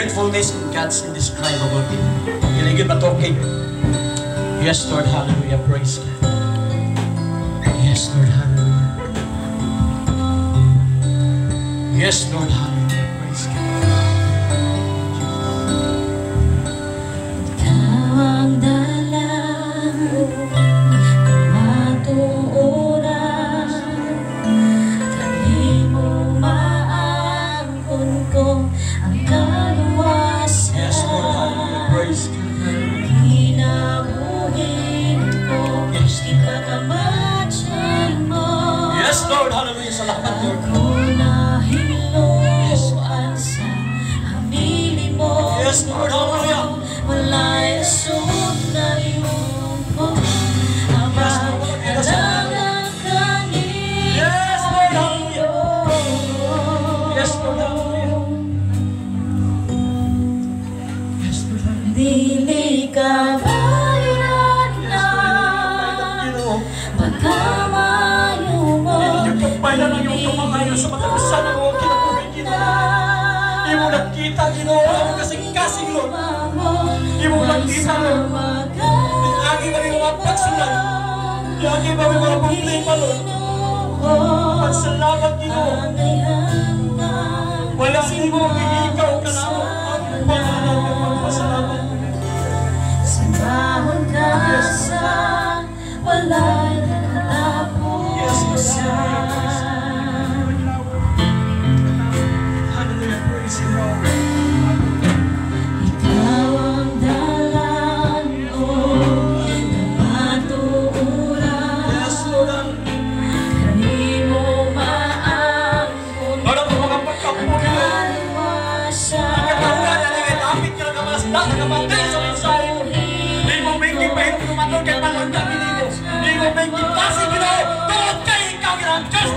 gratefulness in God's indescribable gift. Giligid ba talking? Yes, Lord, hallelujah, praise God. Yes, Lord, hallelujah. Yes, Lord, hallelujah, praise God. Tawag dalang matuoras, dali mo maangkon ko ang kaluwasan. Yes, Lord, hallelujah, praise God. Hinabuhin ko, di pagkamatyan mo. Yes, Lord, hallelujah, salamat, Lord. Ako na hiluan sa hamili mo. Yes, Lord, hallelujah. Wala'y asok na iyong mo. Abang kailangan kanin. Yes, Lord, hallelujah. Yes, Lord, hallelujah. Yes, Lord, hallelujah. Dili ka bayad na pagkamayo mo. Yung pagpaya ng iyong kamakayan sa matagasan ng mga kinabuhin, Ginoo. Imo nakita, Ginoo, ang kasing-kasing, Lord. Imo nakita, Lord. Lagi ba yung mga pagsulan? Lagi ba yung mga problema, Lord? Pagsalamat, Ginoo. Wala mo, ikaw ka na ang pangalan ng magpasalamat. Sumahon ka sa wala'y natapusan. Hallelujah, praise you, Lord. Ikaw ang dalan ko na matuuran. Yes, Lord. Dali mo maangkon Lord, ako mga pagkapo, Ginoo. kaluwasan. Katanggal na lang, itapit ka na kamasda, nakamatay sa mensahe mo. Di mo may kipahirap kumatong kay Palong kami dito. Di mo may kipasi, Ginoo. Tungkol kay ikaw, Ginoo. Just